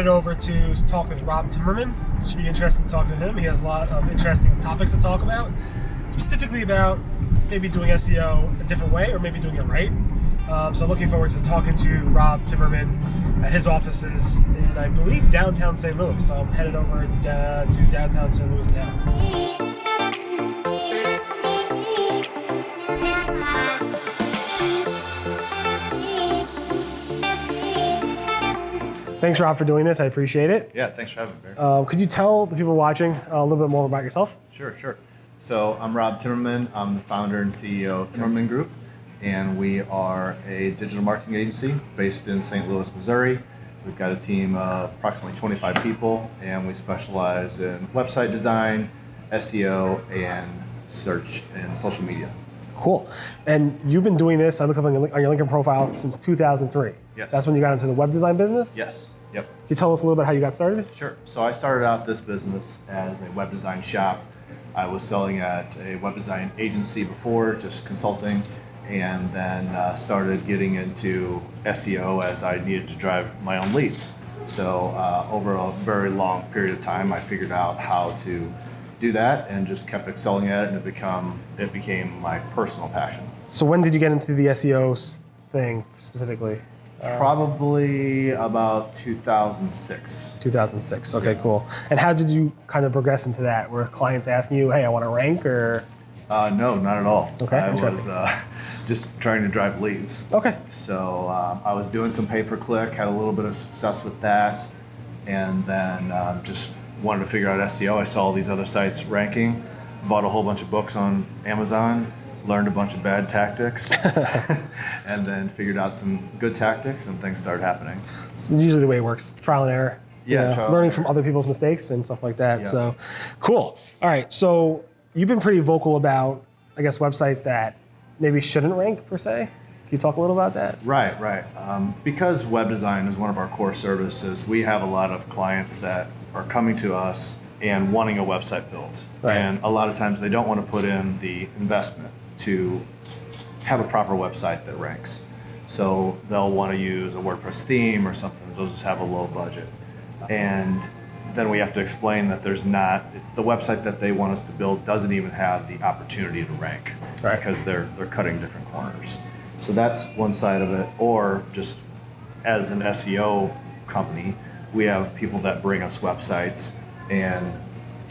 headed over to talk with Rob Timmermann. It should be interesting to talk to him. He has a lot of interesting topics to talk about, specifically about maybe doing SEO a different way or maybe doing it right. So looking forward to talking to Rob Timmermann at his offices in, I believe, downtown St. Louis. So I'm headed over to downtown St. Louis now. Thanks, Rob, for doing this. I appreciate it. Yeah, thanks for having me, Barry. Could you tell the people watching a little bit more about yourself? Sure. So I'm Rob Timmermann. I'm the founder and CEO of Timmermann Group, and we are a digital marketing agency based in St. Louis, Missouri. We've got a team of approximately 25 people, and we specialize in website design, SEO, and search and social media. Cool. And you've been doing this, I looked up on your LinkedIn profile, since 2003. Yes. That's when you got into the web design business? Yes. Yep. Can you tell us a little bit how you got started? Sure. So I started out this business as a web design shop. I was selling at a web design agency before, just consulting, and then started getting into SEO as I needed to drive my own leads. So over a very long period of time, I figured out how to do that and just kept excelling at it, and it became my personal passion. So when did you get into the SEO thing specifically? Probably about 2006. 2006. Okay, cool. And how did you kind of progress into that? Were clients asking you, hey, I want to rank, or? No, not at all. Okay, I interesting. was just trying to drive leads. Okay. So I was doing some pay-per-click, had a little bit of success with that, and then just wanted to figure out SEO. I saw all these other sites ranking, bought a whole bunch of books on Amazon, learned a bunch of bad tactics, and then figured out some good tactics, and things started happening. It's usually the way it works, trial and error. Yeah, trial learning and from error. other people's mistakes and stuff like that. Yeah. So, cool. All right, so you've been pretty vocal about, I guess, websites that maybe shouldn't rank per se. Can you talk a little about that? Right. Because web design is one of our core services, we have a lot of clients that are coming to us and wanting a website built. Right. And a lot of times they don't want to put in the investment to have a proper website that ranks. So they'll want to use a WordPress theme or something. They'll just have a low budget. And then we have to explain that the website that they want us to build doesn't even have the opportunity to rank. Right. Because they're cutting different corners. So that's one side of it. Or just as an SEO company, we have people that bring us websites and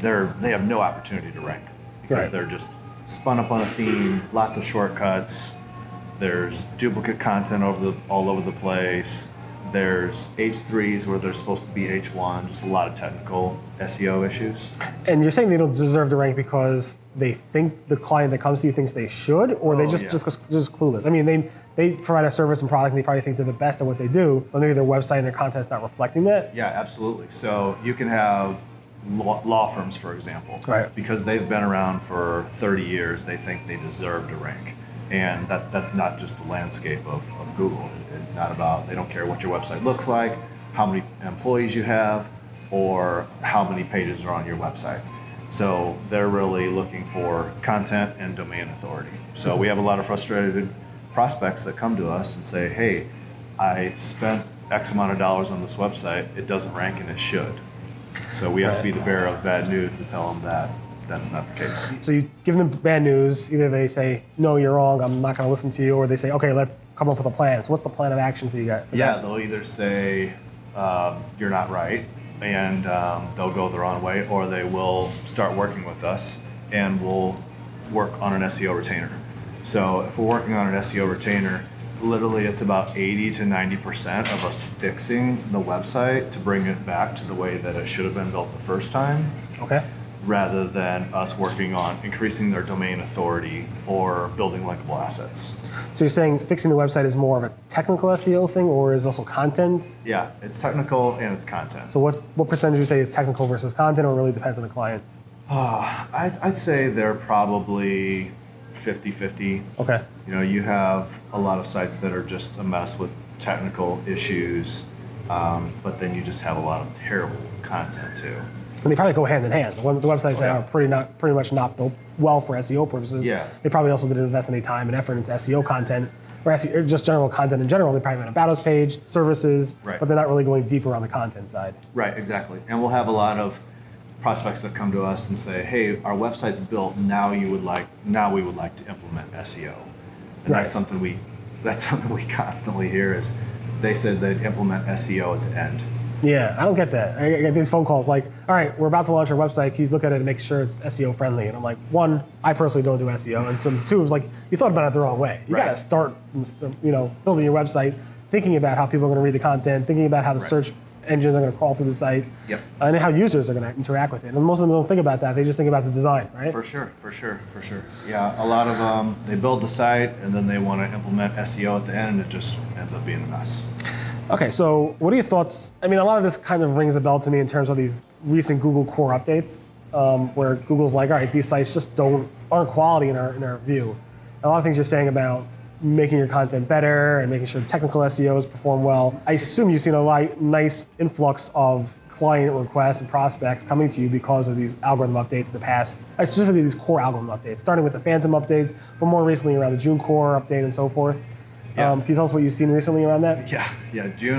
they have no opportunity to rank because Right. they're just spun up on a theme, lots of shortcuts. There's duplicate content all over the place. There's H3s where they're supposed to be H1, just a lot of technical SEO issues. And you're saying they don't deserve to rank because they think the client that comes to you thinks they should, or they just clueless? I mean, they provide a service and product and they probably think they're the best at what they do, but maybe their website and their content's not reflecting that? Yeah, absolutely. So you can have law firms, for example, Right. because they've been around for 30 years, they think they deserve to rank. And that's not just the landscape of Google. It's not about, they don't care what your website looks like, how many employees you have, or how many pages are on your website. So they're really looking for content and domain authority. So we have a lot of frustrated prospects that come to us and say, hey, I spent X amount of dollars on this website, it doesn't rank and it should. So we have to be the bearer of bad news to tell them that that's not the case. So you give them bad news, either they say, no, you're wrong, I'm not gonna listen to you, or they say, okay, let's come up with a plan. So what's the plan of action for you guys? Yeah, they'll either say, you're not right, and they'll go their own way, or they will start working with us and we'll work on an SEO retainer. So if we're working on an SEO retainer, literally it's about 80 to 90% of us fixing the website to bring it back to the way that it should have been built the first time. Okay. Rather than us working on increasing their domain authority or building linkable assets. So you're saying fixing the website is more of a technical SEO thing, or is also content? Yeah, it's technical and it's content. So what percentage would you say is technical versus content, or it really depends on the client? I'd say they're probably 50-50. Okay. You know, you have a lot of sites that are just a mess with technical issues, but then you just have a lot of terrible content too. And they probably go hand in hand. The websites that are pretty much not built well for SEO purposes, they probably also didn't invest any time and effort into SEO content, or just general content in general. They probably have an about us page, services, but they're not really going deeper on the content side. Right, exactly. And we'll have a lot of prospects that come to us and say, hey, our website's built, now we would like to implement SEO. And that's something we constantly hear is they said they'd implement SEO at the end. Yeah, I don't get that. I get these phone calls like, all right, we're about to launch our website. Can you look at it and make sure it's SEO friendly? And I'm like, one, I personally don't do SEO. And two, it was like, you thought about it the wrong way. You got to start, building your website, thinking about how people are going to read the content, thinking about how the search engines are going to crawl through the site, and how users are going to interact with it. And most of them don't think about that. They just think about the design, right? For sure. Yeah, a lot of them, they build the site and then they want to implement SEO at the end and it just ends up being a mess. Okay, so what are your thoughts? I mean, a lot of this kind of rings a bell to me in terms of these recent Google core updates, where Google's like, all right, these sites just aren't quality in our view. A lot of things you're saying about making your content better and making sure technical SEOs perform well. I assume you've seen a nice influx of client requests and prospects coming to you because of these algorithm updates in the past, specifically these core algorithm updates, starting with the Phantom updates, but more recently around the June core update and so forth. Can you tell us what you've seen recently around that? Yeah.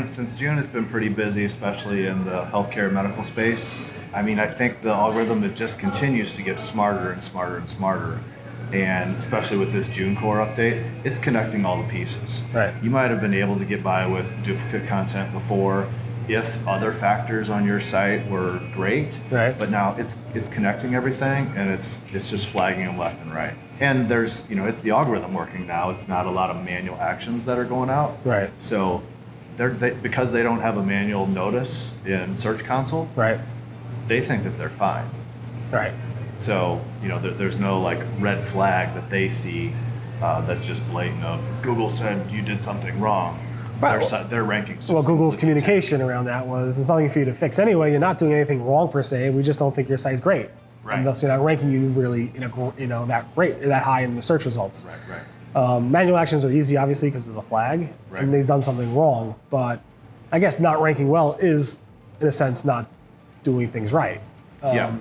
Since June, it's been pretty busy, especially in the healthcare medical space. I mean, I think the algorithm, it just continues to get smarter and smarter and smarter. And especially with this June core update, it's connecting all the pieces. Right. You might have been able to get by with duplicate content before if other factors on your site were great. Right. But now it's connecting everything and it's just flagging them left and right. And there's, it's the algorithm working now. It's not a lot of manual actions that are going out. Right. So because they don't have a manual notice in Search Console, they think that they're fine. Right. So, there's no like red flag that they see that's just blatant of Google said you did something wrong. Their rankings. Well, Google's communication around that was there's nothing for you to fix anyway. You're not doing anything wrong per se. We just don't think your site's great. Right. And thus you're not ranking you really that high in the search results. Right. Manual actions are easy, obviously, because there's a flag and they've done something wrong. But I guess not ranking well is, in a sense, not doing things right.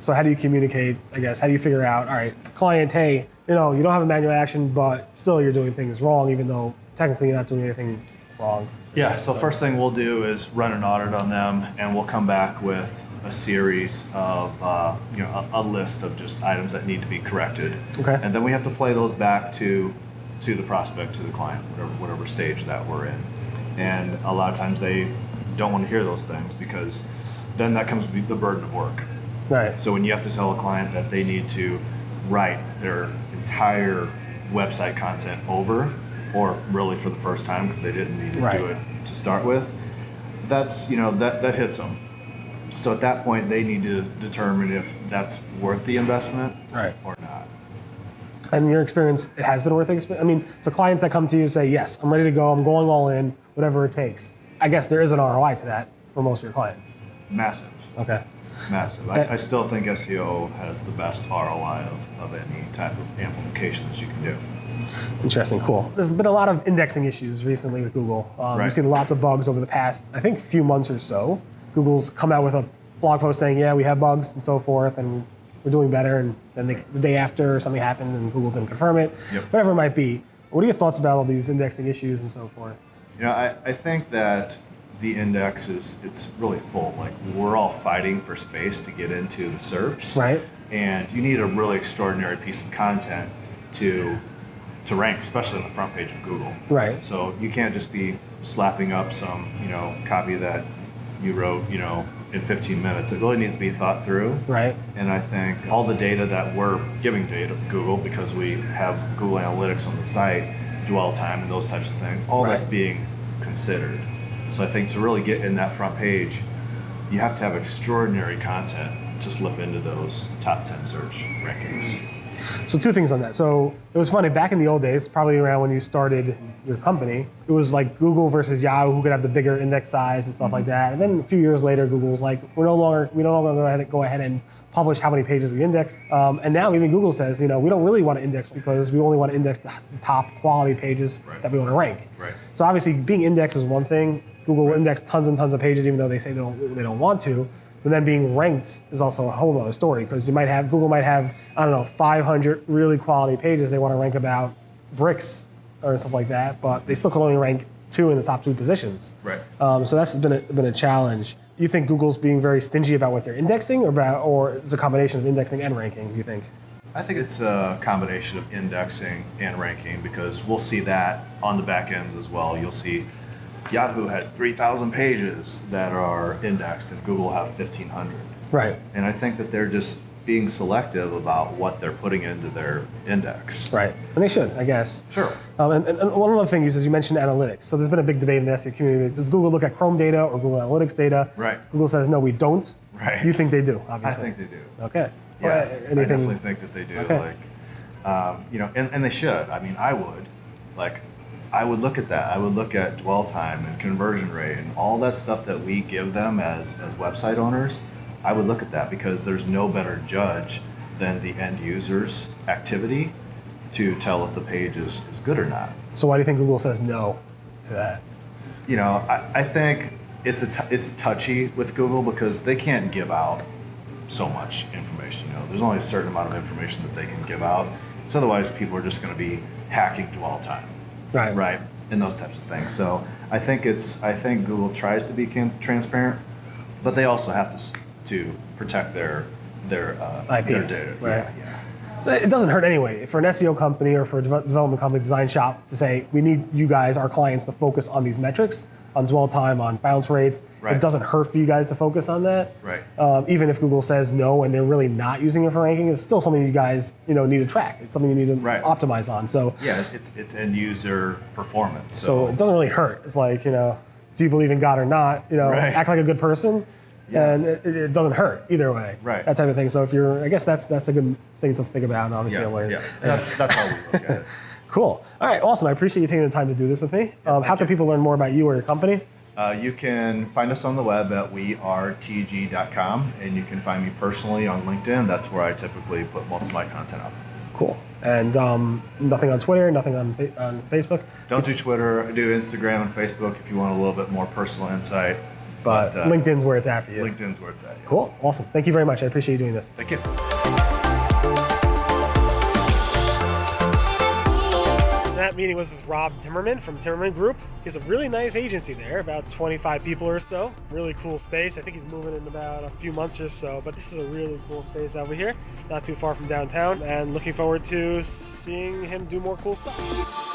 So how do you communicate, I guess? How do you figure out, all right, client, hey, you don't have a manual action, but still you're doing things wrong, even though technically you're not doing anything wrong. Yeah, so first thing we'll do is run an audit on them, and we'll come back with a series of, a list of just items that need to be corrected. Okay. And then we have to play those back to the prospect, to the client, whatever stage that we're in. And a lot of times they don't want to hear those things because then that comes with the burden of work. Right. So when you have to tell a client that they need to write their entire website content over, or really for the first time because they didn't need to do it to start with, that's, that hits them. So at that point, they need to determine if that's worth the investment or not. And in your experience, it has been worth the I mean, so clients that come to you say, yes, I'm ready to go, I'm going all in, whatever it takes. I guess there is an ROI to that for most of your clients. Massive. Okay. Massive. I still think SEO has the best ROI of any type of amplification that you can do. Interesting, cool. There's been a lot of indexing issues recently with Google. We've seen lots of bugs over the past, I think, few months or so. Google's come out with a blog post saying, yeah, we have bugs and so forth, and we're doing better. And then the day after something happened and Google didn't confirm it, whatever it might be. What are your thoughts about all these indexing issues and so forth? I think that the index it's really full. Like, we're all fighting for space to get into the SERPs. Right. And you need a really extraordinary piece of content to rank, especially on the front page of Google. Right. So you can't just be slapping up some, copy that you wrote, in 15 minutes. It really needs to be thought through. Right. And I think all the data that we're giving to Google, because we have Google Analytics on the site, dwell time and those types of things, all that's being considered. So I think to really get in that front page, you have to have extraordinary content to slip into those top 10 search rankings. So two things on that. So it was funny, back in the old days, probably around when you started your company, it was like Google versus Yahoo, who could have the bigger index size and stuff like that. And then a few years later, Google was like, we no longer go ahead and publish how many pages we indexed. And now even Google says, we don't really want to index because we only want to index the top quality pages that we want to rank. Right. So obviously being indexed is one thing. Google will index tons and tons of pages, even though they say they don't want to. But then being ranked is also a whole other story, because Google might have, I don't know, 500 really quality pages they want to rank about bricks or stuff like that, but they still can only rank 2 in the top 2 positions. Right. So that's been a challenge. You think Google's being very stingy about what they're indexing, or it's a combination of indexing and ranking, do you think? I think it's a combination of indexing and ranking, because we'll see that on the back ends as well. You'll see Yahoo has 3,000 pages that are indexed and Google have 1,500. Right. And I think that they're just being selective about what they're putting into their index. Right. And they should, I guess. Sure. And one other thing is you mentioned analytics. So there's been a big debate in the SEO community. Does Google look at Chrome data or Google Analytics data? Right. Google says, no, we don't. Right. You think they do, obviously. I think they do. Okay. Yeah, Well, I definitely think that they do. Okay. And they should. I mean, I would look at that. I would look at dwell time and conversion rate and all that stuff that we give them as website owners. I would look at that, because there's no better judge than the end user's activity to tell if the page is good or not. So why do you think Google says no to that? I think it's touchy with Google, because they can't give out so much information. There's only a certain amount of information that they can give out. So otherwise, people are just going to be hacking dwell time, right, and those types of things. So I think Google tries to be transparent, but they also have to protect their IP. their data. Right. Yeah. So it doesn't hurt anyway for an SEO company or for a development company, design shop, to say, we need you guys, our clients, to focus on these metrics, on dwell time, on bounce rates. Right. It doesn't hurt for you guys to focus on that. Right. Even if Google says no and they're really not using it for ranking, it's still something you guys need to track. It's something you need to optimize on. So yeah, it's end user performance. So it doesn't really hurt. It's like, do you believe in God or not? Act like a good person. Yeah. And it doesn't hurt either way. Right. That type of thing. So I guess that's a good thing to think about. And obviously, That's how we look at it. Cool. All right. Awesome. I appreciate you taking the time to do this with me. How can people learn more about you or your company? You can find us on the web at wearetg.com, and you can find me personally on LinkedIn. That's where I typically put most of my content up. Cool. And nothing on Twitter, nothing on Facebook? Don't do Twitter. I do Instagram and Facebook if you want a little bit more personal insight. But LinkedIn's where it's at for you. LinkedIn's where it's at. Yeah. Cool. Awesome. Thank you very much. I appreciate you doing this. Thank you. That meeting was with Rob Timmermann from Timmermann Group. He has a really nice agency there, about 25 people or so. Really cool space. I think he's moving in about a few months or so, but this is a really cool space over here, not too far from downtown, and looking forward to seeing him do more cool stuff.